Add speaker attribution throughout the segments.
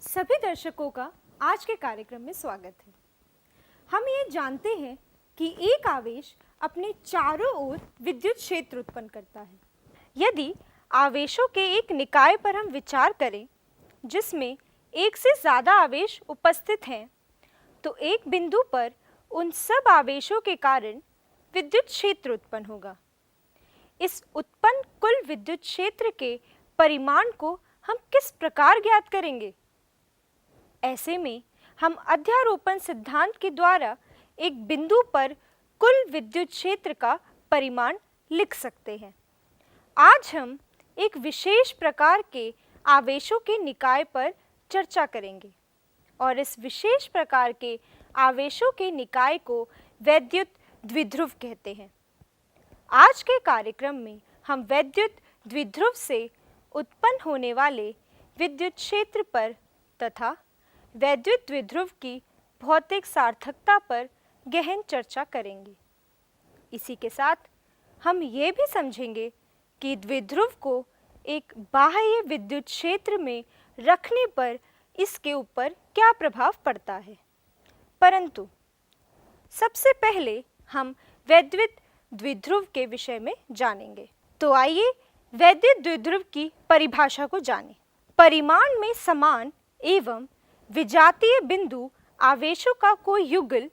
Speaker 1: सभी दर्शकों का आज के कार्यक्रम में स्वागत है। हम ये जानते हैं कि एक आवेश अपने चारों ओर विद्युत क्षेत्र उत्पन्न करता है। यदि आवेशों के एक निकाय पर हम विचार करें जिसमें एक से ज़्यादा आवेश उपस्थित हैं, तो एक बिंदु पर उन सब आवेशों के कारण विद्युत क्षेत्र उत्पन्न होगा। इस उत्पन्न कुल विद्युत क्षेत्र के परिमाण को हम किस प्रकार ज्ञात करेंगे? ऐसे में हम अध्यारोपण सिद्धांत के द्वारा एक बिंदु पर कुल विद्युत क्षेत्र का परिमाण लिख सकते हैं। आज हम एक विशेष प्रकार के आवेशों के निकाय पर चर्चा करेंगे और इस विशेष प्रकार के आवेशों के निकाय को वैद्युत द्विध्रुव कहते हैं। आज के कार्यक्रम में हम वैद्युत द्विध्रुव से उत्पन्न होने वाले विद्युत क्षेत्र पर तथा वैद्युत द्विध्रुव की भौतिक सार्थकता पर गहन चर्चा करेंगे। इसी के साथ हम ये भी समझेंगे कि द्विध्रुव को एक बाह्य विद्युत क्षेत्र में रखने पर इसके ऊपर क्या प्रभाव पड़ता है। परंतु सबसे पहले हम वैद्युत द्विध्रुव के विषय में जानेंगे। तो आइए वैद्युत द्विध्रुव की परिभाषा को जानें। परिमाण में समान एवं विजातीय बिंदु आवेशों का कोई युगल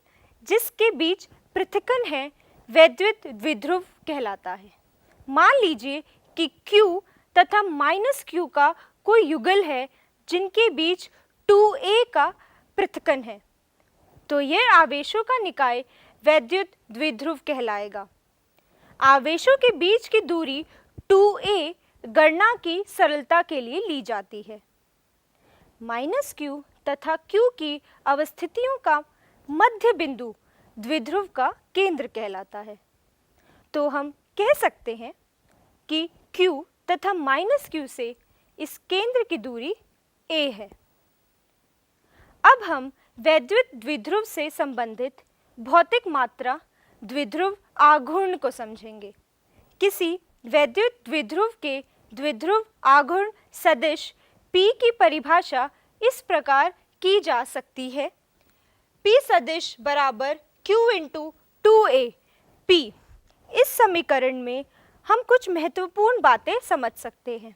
Speaker 1: जिसके बीच पृथक्कन है वैद्युत द्विध्रुव कहलाता है। मान लीजिए कि Q तथा -Q का कोई युगल है जिनके बीच 2a का पृथक्कन है, तो यह आवेशों का निकाय वैद्युत द्विध्रुव कहलाएगा। आवेशों के बीच की दूरी 2a गणना की सरलता के लिए ली जाती है। -Q तथा Q की अवस्थितियों का मध्य बिंदु द्विध्रुव का केंद्र कहलाता है। तो हम कह सकते हैं कि Q तथा -Q से इस केंद्र की दूरी a है। अब हम वैद्युत द्विध्रुव से संबंधित भौतिक मात्रा द्विध्रुव आघूर्ण को समझेंगे। किसी वैद्युत द्विध्रुव के द्विध्रुव आघूर्ण सदिश P की परिभाषा इस प्रकार की जा सकती है। P सदिश बराबर Q इंटू 2a P। इस समीकरण में हम कुछ महत्वपूर्ण बातें समझ सकते हैं,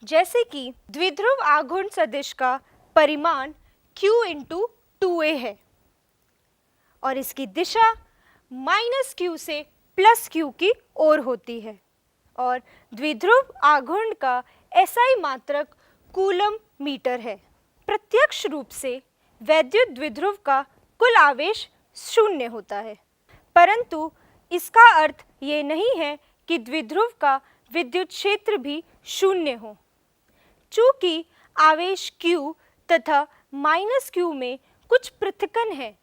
Speaker 1: जैसे कि द्विध्रुव आघूर्ण सदिश का परिमाण Q इंटू 2a है और इसकी दिशा -Q से +Q की ओर होती है और द्विध्रुव आघूर्ण का SI मात्रक कूलम मीटर है। प्रत्यक्ष रूप से वैद्युत द्विध्रुव का कुल आवेश 0 होता है, परंतु इसका अर्थ ये नहीं है कि द्विध्रुव का विद्युत क्षेत्र भी 0 हो। चूँकि आवेश Q तथा -Q में कुछ पृथक्कन है,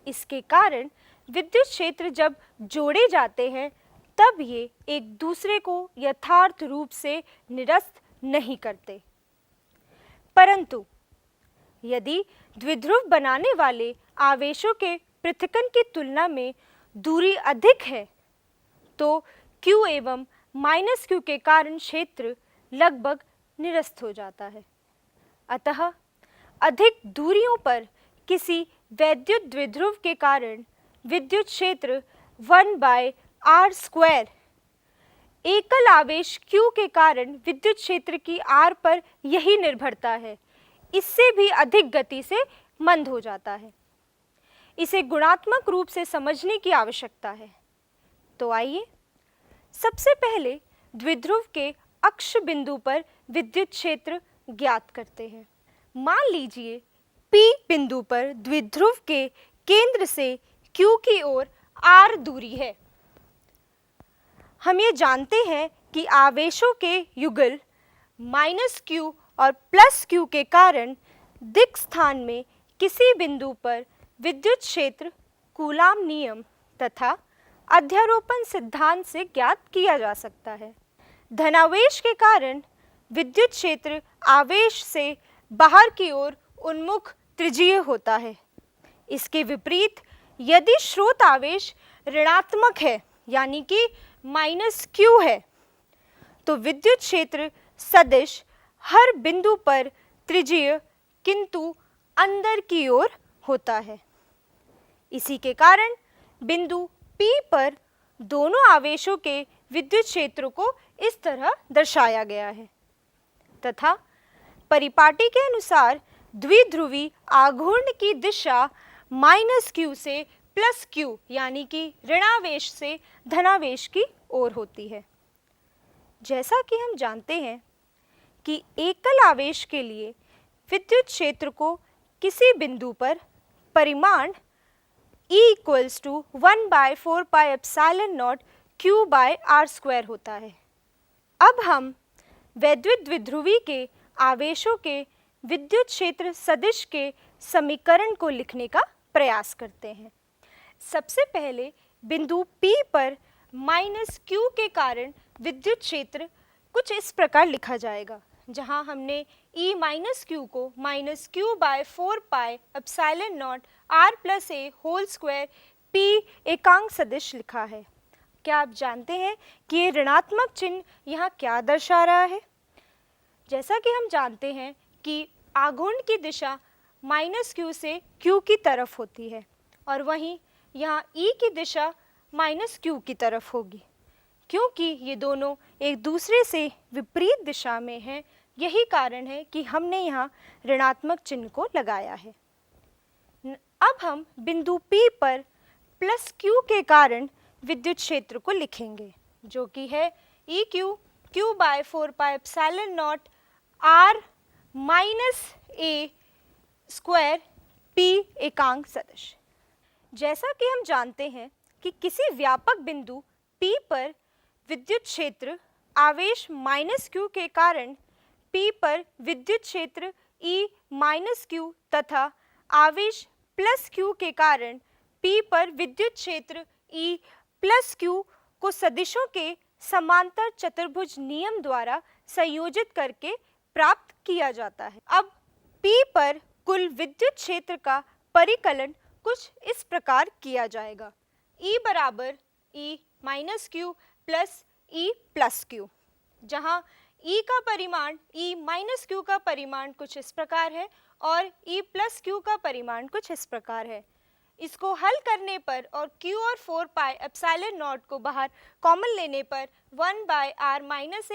Speaker 1: इसके कारण विद्युत क्षेत्र जब जोड़े जाते हैं तब ये एक दूसरे को यथार्थ रूप से निरस्त नहीं करते। परंतु यदि द्विध्रुव बनाने वाले आवेशों के पृथक्कन की तुलना में दूरी अधिक है, तो Q एवं -Q के कारण क्षेत्र लगभग निरस्त हो जाता है। अतः अधिक दूरियों पर किसी वैद्युत द्विध्रुव के कारण विद्युत क्षेत्र 1/r²। एकल आवेश Q के कारण विद्युत क्षेत्र की R पर यही निर्भरता है, इससे भी अधिक गति से मंद हो जाता है। इसे गुणात्मक रूप से समझने की आवश्यकता है। तो आइए सबसे पहले द्विध्रुव के अक्ष बिंदु पर विद्युत क्षेत्र ज्ञात करते हैं। मान लीजिए P बिंदु पर द्विध्रुव के केंद्र से Q की ओर R दूरी है। हम ये जानते हैं कि आवेशों के युगल -Q और +Q के कारण दिक् स्थान में किसी बिंदु पर विद्युत क्षेत्र कूलाम नियम तथा अध्यारोपण सिद्धांत से ज्ञात किया जा सकता है। धनावेश के कारण विद्युत क्षेत्र आवेश से बाहर की ओर उन्मुख त्रिज्यीय होता है। इसके विपरीत यदि स्रोत आवेश ऋणात्मक है यानी कि -Q है, तो विद्युत क्षेत्र सदिश हर बिंदु पर त्रिज्यीय किंतु अंदर की ओर होता है। इसी के कारण बिंदु P पर दोनों आवेशों के विद्युत क्षेत्र को इस तरह दर्शाया गया है तथा परिपाटी के अनुसार द्विध्रुवी आघूर्ण की दिशा -q से +q यानी कि ऋणावेश से धनावेश की ओर होती है। जैसा कि हम जानते हैं कि एकल आवेश के लिए विद्युत क्षेत्र को किसी बिंदु पर परिमाण E = 1/4πε0 q/r² होता है। अब हम वैद्युत द्विध्रुवी के आवेशों के विद्युत क्षेत्र सदिश के समीकरण को लिखने का प्रयास करते हैं। सबसे पहले बिंदु P पर -q के कारण विद्युत क्षेत्र कुछ इस प्रकार लिखा जाएगा, जहां हमने E - q को -q/4πε0 r+a² P एकांक सदिश लिखा है। क्या आप जानते हैं कि ये ऋणात्मक चिन्ह यहाँ क्या दर्शा रहा है? जैसा कि हम जानते हैं कि आघूर्ण की दिशा -q से q की तरफ होती है और वहीं यहाँ E की दिशा -q की तरफ होगी। क्योंकि ये दोनों एक दूसरे से विपरीत दिशा में हैं, यही कारण है कि हमने यहाँ ऋणात्मक चिन्ह को लगाया है। अब हम बिंदु P पर +q के कारण विद्युत क्षेत्र को लिखेंगे, जो कि है EQ q/4πε0 r-a² P एकांक सदिश। जैसा कि हम जानते हैं कि किसी व्यापक बिंदु P पर विद्युत क्षेत्र आवेश -q के कारण P पर विद्युत क्षेत्र E -q तथा आवेश +q के कारण P पर विद्युत क्षेत्र E +q को सदिशों के समांतर चतुर्भुज नियम द्वारा संयोजित करके प्राप्त किया जाता है। अब P पर कुल विद्युत क्षेत्र का परिकलन कुछ इस प्रकार किया जाएगा। E बराबर E - q plus E plus q, जहाँ E का परिमाण E - q का परिमाण कुछ इस प्रकार है और E प्लस q का परिमाण कुछ इस प्रकार है। इसको हल करने पर और q और 4πε0 को बाहर कॉमन लेने पर 1/r - a² minus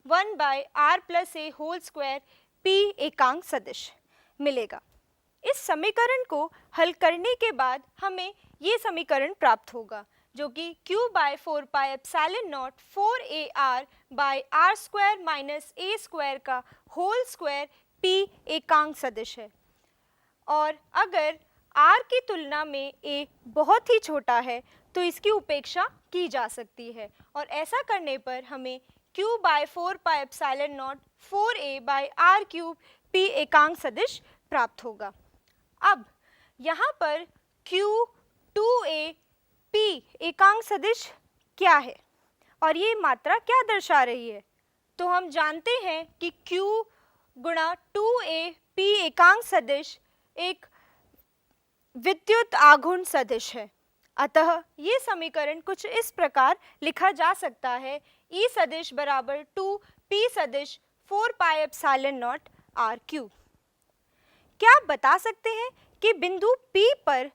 Speaker 1: 1/r + a² P एकांक सदिश मिलेगा। इस समीकरण को हल करने के बाद हमें ये समीकरण प्राप्त होगा, जो कि q/4πε0 4ar/r² - a² का होल स्क्वायर P एकांक सदिश है। और अगर r की तुलना में a बहुत ही छोटा है तो इसकी उपेक्षा की जा सकती है और ऐसा करने पर हमें q/4πε0 4a/r³ P एकांक सदिश प्राप्त होगा। अब यहाँ पर q 2a P एकांक सदिश क्या है और ये मात्रा क्या दर्शा रही है? तो हम जानते हैं कि q गुणा 2a P एकांक सदिश एक विद्युत आघूर्ण सदिश है। अतः ये समीकरण कुछ इस प्रकार लिखा जा सकता है, E सदिश बराबर 2P सदिश 4πε0 r³। क्या आप बता सकते हैं कि बिंदु P पर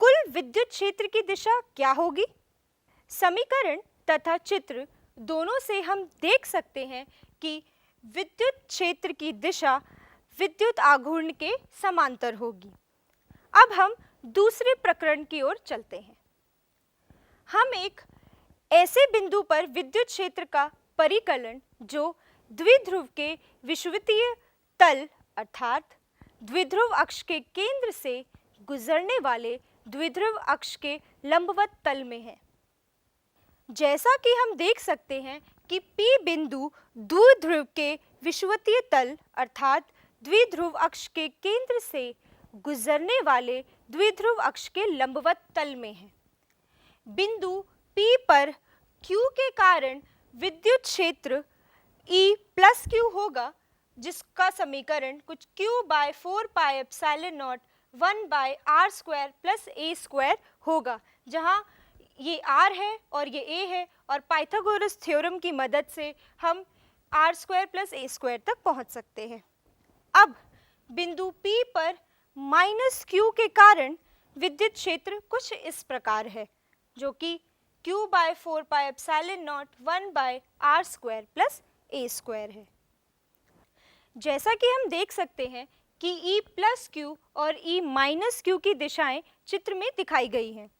Speaker 1: कुल विद्युत क्षेत्र की दिशा क्या होगी? समीकरण तथा चित्र दोनों से हम देख सकते हैं कि विद्युत क्षेत्र की दिशा विद्युत आघूर्ण के समांतर होगी। अब हम दूसरे प्रकरण की ओर चलते हैं। हम एक ऐसे बिंदु पर विद्युत क्षेत्र का परिकलन जो द्विध्रुव के विषुवतीय तल अर्थात द्विध्रुव अक्ष के केंद्र से गुजरने वाले द्विध्रुव अक्ष के लंबवत तल में है। जैसा कि हम देख सकते हैं कि P बिंदु द्विध्रुव के विषुवतीय तल अर्थात द्विध्रुव अक्ष के केंद्र से गुजरने वाले द्विध्रुव अक्ष के लंबवत तल में है। बिंदु P पर Q के कारण विद्युत क्षेत्र E प्लस Q होगा, जिसका समीकरण कुछ q/4πε0 1/r² + a² होगा, जहाँ ये r है और ये a है और पाइथागोरस थ्योरम की मदद से हम r² + a² तक पहुँच सकते हैं। अब बिंदु P पर माइनस Q के कारण विद्युत क्षेत्र कुछ इस प्रकार है, जो कि Q by 4 pi epsilon nought 1 by R square plus A square है। जैसा कि हम देख सकते हैं कि E प्लस क्यू और E माइनस क्यू की दिशाएं चित्र में दिखाई गई हैं।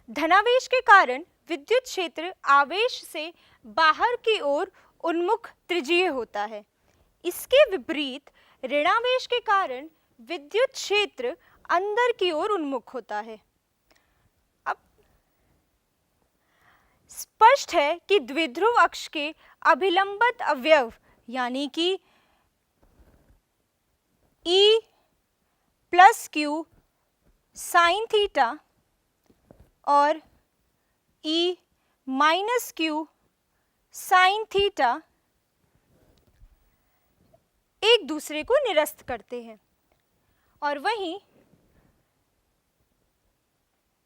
Speaker 1: धनावेश के कारण विद्युत क्षेत्र आवेश से बाहर की ओर उन्मुख त्रिज्यीय होता है। इसके विपरीत ऋणावेश के कारण विद्युत क्षेत्र अंदर की ओर उन्मुख होता है। अब स्पष्ट है कि द्विध्रुव अक्ष के अभिलंबित अवयव यानी कि E plus Q sine theta और E minus Q sine theta एक दूसरे को निरस्त करते हैं, और वहीं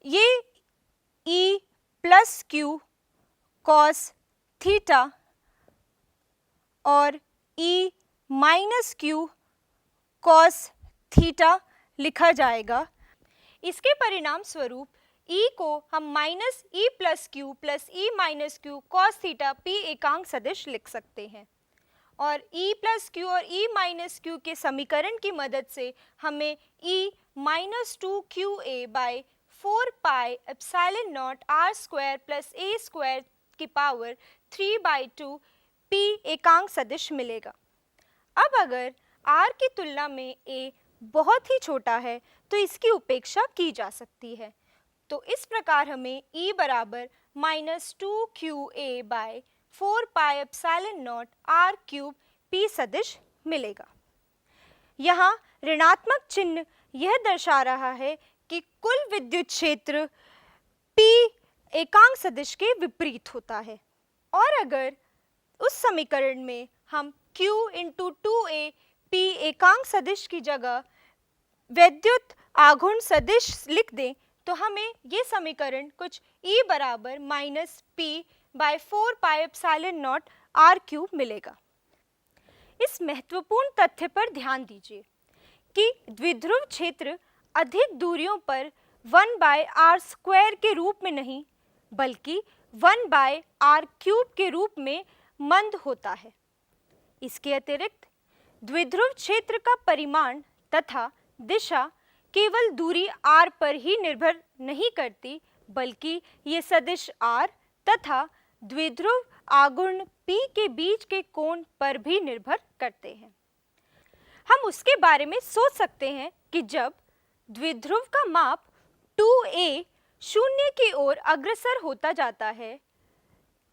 Speaker 1: ये E plus Q cos theta और E minus Q cos theta लिखा जाएगा। इसके परिणाम स्वरूप E को हम minus E plus Q plus E minus Q cos theta P एकांक सदिश लिख सकते हैं, और E प्लस क्यू और E माइनस क्यू के समीकरण की मदद से हमें E minus 2QA by 4 pi epsilon nought R square plus A square की पावर 3/2 P एकांक सदिश मिलेगा। अब अगर R की तुलना में A बहुत ही छोटा है तो इसकी उपेक्षा की जा सकती है। तो इस प्रकार हमें E बराबर minus 2QA by 4 pi epsilon nought R cube P सदिश मिलेगा। यहाँ ऋणात्मक चिन्ह यह दर्शा रहा है कि कुल विद्युत क्षेत्र P एकांक सदिश के विपरीत होता है, और अगर उस समीकरण में हम Q इंटू 2A P एकांक सदिश की जगह वैद्युत आघूर्ण सदिश लिख दें तो हमें ये समीकरण कुछ E बराबर minus P by 4 pi epsilon nought R cube मिलेगा। इस महत्वपूर्ण तथ्य पर ध्यान दीजिए कि द्विध्रुव क्षेत्र अधिक दूरियों पर 1 बाय आर स्क्वायर के रूप में नहीं बल्कि 1 बाय आर क्यूब के रूप में मंद होता है। इसके अतिरिक्त द्विध्रुव क्षेत्र का परिमाण तथा दिशा केवल दूरी r पर ही निर्भर नहीं करती, बल्कि ये सदिश r तथा द्विध्रुव आघूर्ण P के बीच के कोण पर भी निर्भर करते हैं। हम उसके बारे में सोच सकते हैं कि जब द्विध्रुव का माप 2a शून्य की ओर अग्रसर होता जाता है,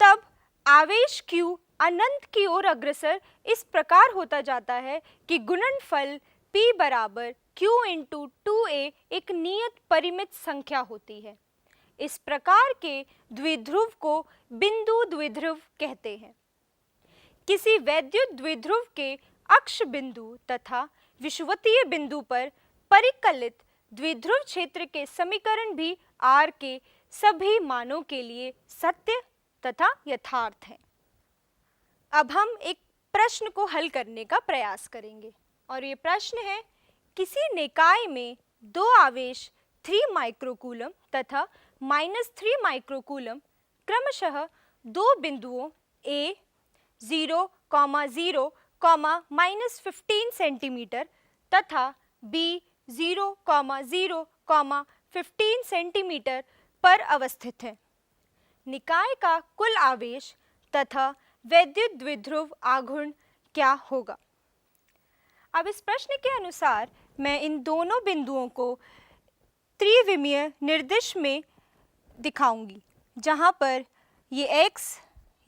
Speaker 1: तब आवेश Q अनंत की ओर अग्रसर इस प्रकार होता जाता है कि गुणनफल P बराबर Q इंटू 2a एक नियत परिमित संख्या होती है। इस प्रकार के द्विध्रुव को बिंदु द्विध्रुव कहते हैं। किसी वैद्युत द्विध्रुव के अक्ष बिंदु तथा विषुवतीय बिंदु पर परिकलित द्विध्रुव क्षेत्र के समीकरण भी R के सभी मानों के लिए सत्य तथा यथार्थ हैं। अब हम एक प्रश्न को हल करने का प्रयास करेंगे, और ये प्रश्न है, किसी निकाय में दो आवेश 3 माइक्रोकूलम तथा -3 माइक्रोकूलम क्रमशः दो बिंदुओं A 0, 0, -15 सेंटीमीटर तथा B 0, 0, 15 सेंटीमीटर पर अवस्थित है। निकाय का कुल आवेश तथा वैद्युत द्विध्रुव आघूर्ण क्या होगा? अब इस प्रश्न के अनुसार मैं इन दोनों बिंदुओं को त्रिविमीय निर्देश में दिखाऊंगी, जहां पर ये x,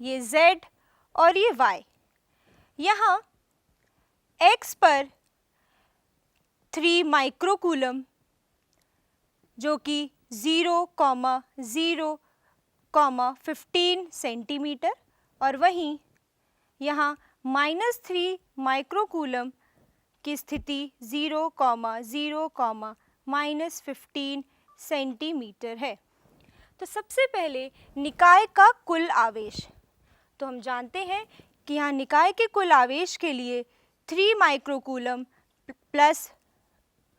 Speaker 1: ये z और ये y। यहाँ x पर 3 माइक्रोकूलम जो कि 0, 0, 15 सेंटीमीटर, और वहीं यहाँ -3 माइक्रोकूलम की स्थिति 0, 0, -15 सेंटीमीटर है। तो सबसे पहले निकाय का कुल आवेश, तो हम जानते हैं कि यहाँ निकाय के कुल आवेश के लिए 3 माइक्रोकूलम प्लस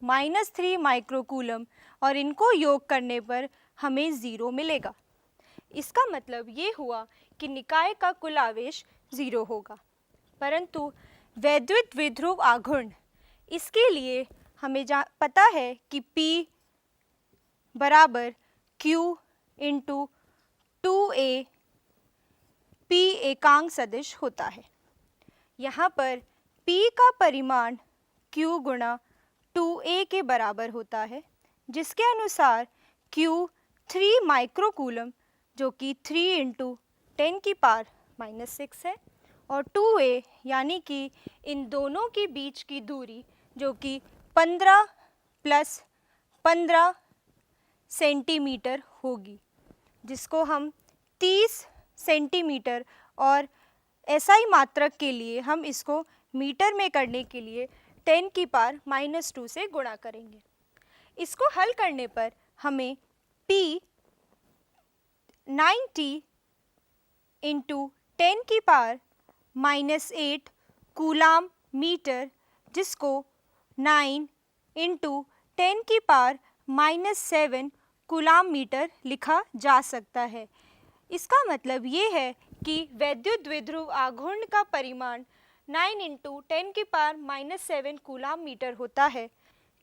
Speaker 1: -3 माइक्रोकूलम और इनको योग करने पर हमें 0 मिलेगा। इसका मतलब ये हुआ कि निकाय का कुल आवेश 0 होगा। परंतु वैद्युत द्विध्रुव आघूर्ण, इसके लिए हमें पता है कि P बराबर Q इंटू 2A P एकांक सदिश होता है। यहाँ पर P का परिमाण Q गुणा 2A के बराबर होता है, जिसके अनुसार Q 3 माइक्रोकूलम जो कि 3 इंटू 10⁻⁻6 है और 2A यानी कि इन दोनों के बीच की दूरी जो कि 15 + 15 सेंटीमीटर होगी, जिसको हम 30 सेंटीमीटर और SI मात्रक के लिए हम इसको मीटर में करने के लिए 10⁻² से गुणा करेंगे। इसको हल करने पर हमें P 90 इंटू 10⁻8 कूलाम मीटर, जिसको 9 इंटू 10⁻7 कूलाम मीटर लिखा जा सकता है। इसका मतलब ये है कि वैद्युत द्विध्रुव आघूर्ण का परिमाण 9 इंटू 10⁻7 कूलाम मीटर होता है।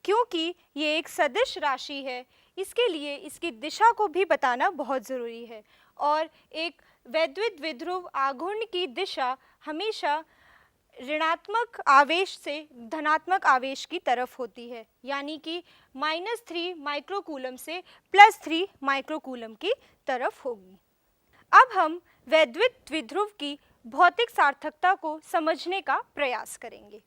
Speaker 1: क्योंकि ये एक सदिश राशि है, इसके लिए इसकी दिशा को भी बताना बहुत ज़रूरी है और एक वैद्युत द्विध्रुव आघूर्ण की दिशा हमेशा ऋणात्मक आवेश से धनात्मक आवेश की तरफ होती है, यानी कि -3 माइक्रोकूलम से +3 माइक्रोकूलम की तरफ होगी। अब हम वैद्युत द्विध्रुव की भौतिक सार्थकता को समझने का प्रयास करेंगे।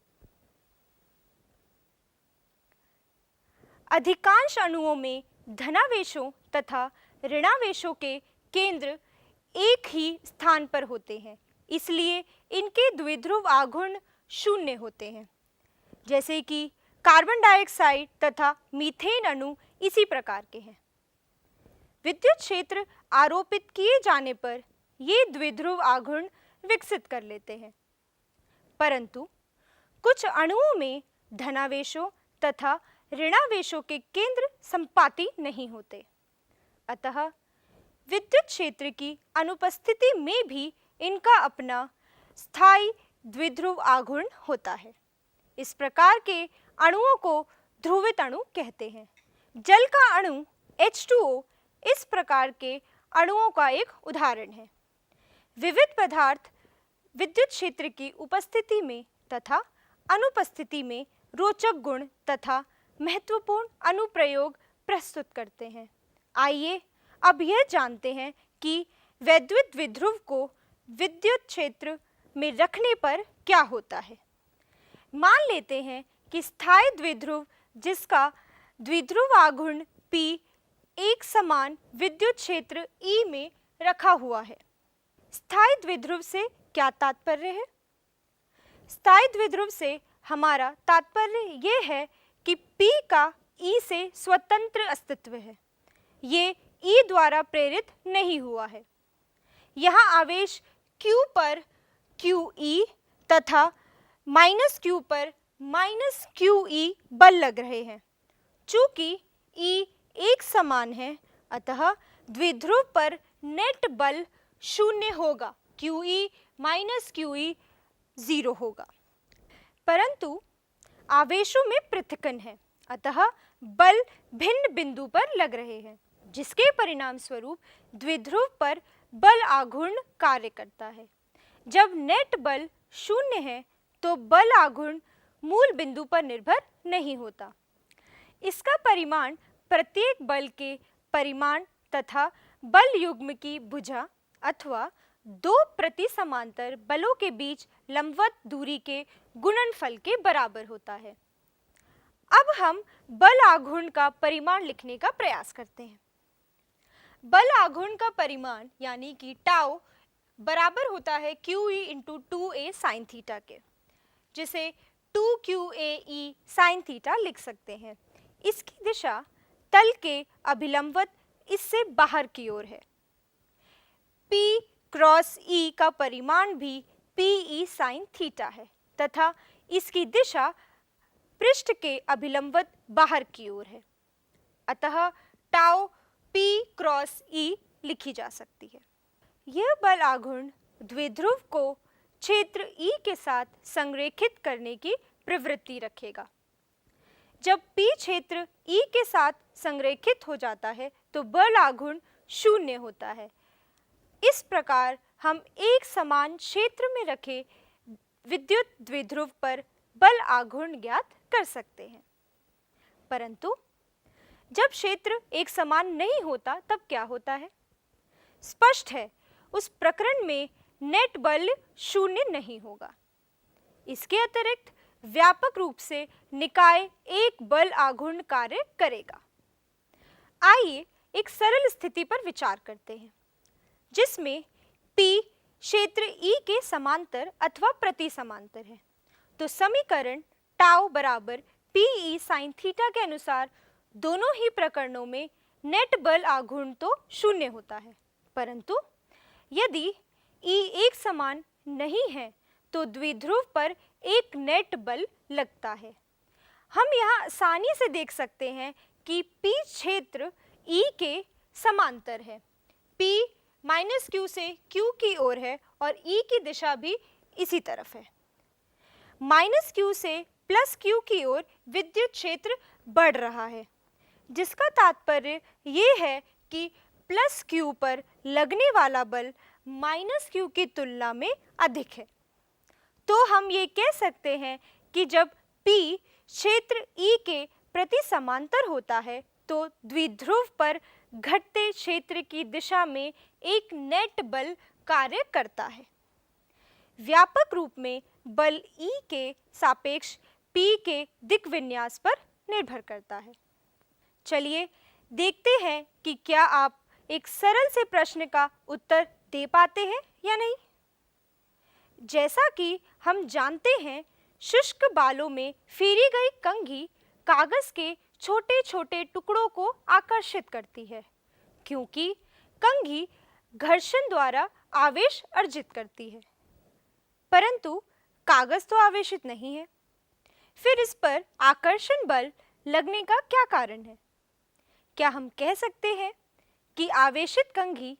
Speaker 1: अधिकांश अणुओं में धनावेशों तथा ऋणावेशों के केंद्र एक ही स्थान पर होते हैं, इसलिए इनके द्विध्रुव आघूर्ण 0 होते हैं। जैसे कि कार्बन डाइऑक्साइड तथा मीथेन अणु इसी प्रकार के हैं। विद्युत क्षेत्र आरोपित किए जाने पर ये द्विध्रुव आघूर्ण विकसित कर लेते हैं, परंतु कुछ अणुओं में धनावेशों तथा ऋणावेशों के केंद्र संपाती नहीं होते। अतः विद्युत क्षेत्र की अनुपस्थिति में भी इनका अपना स्थायी द्विध्रुव आघूर्ण होता है। इस प्रकार के अणुओं को ध्रुवित अणु कहते हैं। जल का अणु H2O इस प्रकार के अणुओं का एक उदाहरण है। विविध पदार्थ विद्युत क्षेत्र की उपस्थिति में तथा अनुपस्थिति में रोचक गुण तथा महत्वपूर्ण अनुप्रयोग प्रस्तुत करते हैं। आइए अब यह जानते हैं कि वैद्युत द्विध्रुव को विद्युत क्षेत्र में रखने पर क्या होता है। मान लेते हैं कि स्थायी द्विध्रुव जिसका द्विध्रुव आघूर्ण P एक समान विद्युत क्षेत्र E में रखा हुआ है। स्थायी द्विध्रुव से क्या तात्पर्य है? स्थायी द्विध्रुव से हमारा तात्पर्य ये है कि P का E से स्वतंत्र अस्तित्व है। ये E द्वारा प्रेरित नहीं हुआ है। यहाँ आवेश Q पर QE तथा -Q पर -QE बल लग रहे हैं। चूंकि E एक समान है, अतः द्विध्रुव पर नेट बल 0 होगा। QE -QE 0 होगा। परंतु आवेशों में पृथक्करण है, अतः बल भिन्न बिंदु पर लग रहे हैं, जिसके परिणाम स्वरूप द्विध्रुव पर बल आघूर्ण कार्य करता है। जब नेट बल 0 है तो बल आघूर्ण मूल बिंदु पर निर्भर नहीं होता। इसका परिमाण प्रत्येक बल के परिमाण तथा बल युग्म की भुजा अथवा दो प्रति समांतर बलों के बीच लंबवत दूरी के गुणनफल के बराबर होता है। अब हम बल आघूर्ण का परिमाण लिखने का प्रयास करते हैं। बल आघूर्ण का परिमाण यानी कि टाउ बराबर होता है QE into 2A sine theta के, जिसे 2QAE साइन थीटा लिख सकते हैं। इसकी दिशा तल के अभिलंबवत इससे बाहर की ओर है। P क्रॉस E का परिमाण भी PE साइन थीटा है तथा इसकी दिशा पृष्ठ के अभिलंबवत बाहर की ओर है। अतः टाउ P क्रॉस E लिखी जा सकती है। यह बल आघूर्ण द्विध्रुव को क्षेत्र E के साथ संरेखित करने की प्रवृत्ति रखेगा। जब P क्षेत्र E के साथ संरेखित हो जाता है तो बल आघूर्ण शून्य होता है। इस प्रकार हम एक समान क्षेत्र में रखे विद्युत द्विध्रुव पर बल आघूर्ण ज्ञात कर सकते हैं। परंतु जब क्षेत्र एक समान नहीं होता तब क्या होता है? स्पष्ट है, उस प्रकरण में नेट बल शून्य नहीं होगा। इसके अतिरिक्त व्यापक रूप से निकाय एक बल आघूर्ण कार्य करेगा। आइए एक सरल स्थिति पर विचार करते हैं जिसमें P क्षेत्र E के समांतर अथवा प्रति समांतर है। तो समीकरण टाउ बराबर PE sin थीटा के अनुसार दोनों ही प्रकरणों में नेट बल आघूर्ण तो शून्य होता है, परंतु यदि E एक समान नहीं है तो द्विध्रुव पर एक नेट बल लगता है। हम यहाँ आसानी से देख सकते हैं कि P क्षेत्र E के समांतर है। P माइनस Q से Q की ओर है और E की दिशा भी इसी तरफ है। माइनस Q से प्लस Q की ओर विद्युत क्षेत्र बढ़ रहा है, जिसका तात्पर्य ये है कि प्लस Q पर लगने वाला बल माइनस Q की तुलना में अधिक है। तो हम ये कह सकते हैं कि जब P क्षेत्र E के प्रति समांतर होता है तो द्विध्रुव पर घटते क्षेत्र की दिशा में एक नेट बल कार्य करता है। व्यापक रूप में बल E के सापेक्ष P के दिक् विन्यास पर निर्भर करता है। चलिए देखते हैं कि क्या आप एक सरल से प्रश्न का उत्तर दे पाते हैं या नहीं। जैसा कि हम जानते हैं, शुष्क बालों में फेरी गई कंघी कागज के छोटे छोटे टुकड़ों को आकर्षित करती है, क्योंकि कंघी घर्षण द्वारा आवेश अर्जित करती है, परंतु कागज तो आवेशित नहीं है। फिर इस पर आकर्षण बल लगने का क्या कारण है? क्या हम कह सकते हैं कि आवेशित कंघी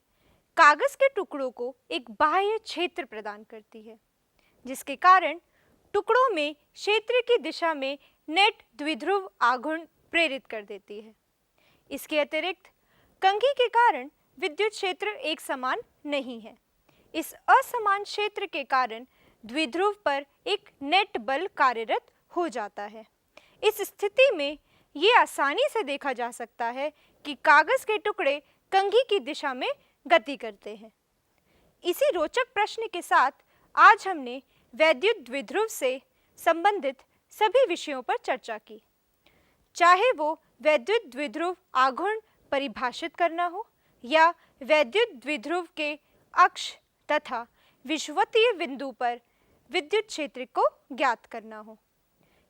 Speaker 1: कागज के टुकड़ों को एक बाह्य क्षेत्र प्रदान करती है, जिसके कारण टुकड़ों में क्षेत्र की दिशा में नेट द्विध्रुव आघूर्ण प्रेरित कर देती है। इसके अतिरिक्त कंघी के कारण विद्युत क्षेत्र एक समान नहीं है। इस असमान क्षेत्र के कारण द्विध्रुव पर एक नेट बल कार्यरत हो जाता है। इस स्थिति में ये आसानी से देखा जा सकता है कि कागज के टुकड़े कंघी की दिशा में गति करते हैं। इसी रोचक प्रश्न के साथ आज हमने वैद्युत द्विध्रुव से संबंधित सभी विषयों पर चर्चा की। चाहे वो वैद्युत द्विध्रुव आघूर्ण परिभाषित करना हो या वैद्युत द्विध्रुव के अक्ष तथा विषुवतीय बिंदु पर विद्युत क्षेत्र को ज्ञात करना हो।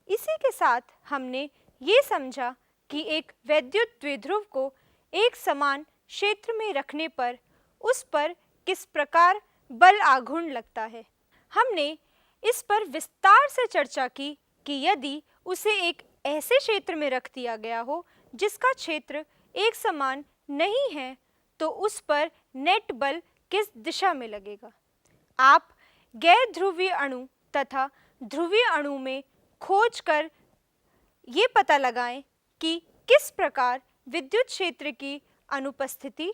Speaker 1: इसी के साथ हमने ये समझा कि एक वैद्युत द्विध्रुव को एक समान क्षेत्र में रखने पर उस पर किस प्रकार बल आघूर्ण लगता है। हमने इस पर विस्तार से चर्चा की कि यदि उसे एक ऐसे क्षेत्र में रख दिया गया हो जिसका क्षेत्र एक समान नहीं है तो उस पर नेट बल किस दिशा में लगेगा। आप गैर ध्रुवीय अणु तथा ध्रुवीय अणु में खोज कर ये पता लगाएं कि किस प्रकार विद्युत क्षेत्र की अनुपस्थिति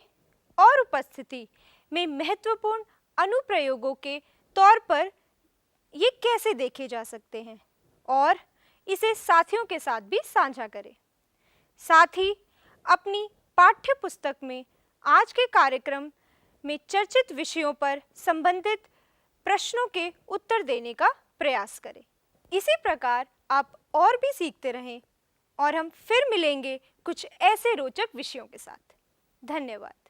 Speaker 1: और उपस्थिति में महत्वपूर्ण अनुप्रयोगों के तौर पर ये कैसे देखे जा सकते हैं और इसे साथियों के साथ भी साझा करें। साथ ही अपनी पाठ्य पुस्तक में आज के कार्यक्रम में चर्चित विषयों पर संबंधित प्रश्नों के उत्तर देने का प्रयास करें। इसी प्रकार आप और भी सीखते रहें और हम फिर मिलेंगे कुछ ऐसे रोचक विषयों के साथ। धन्यवाद।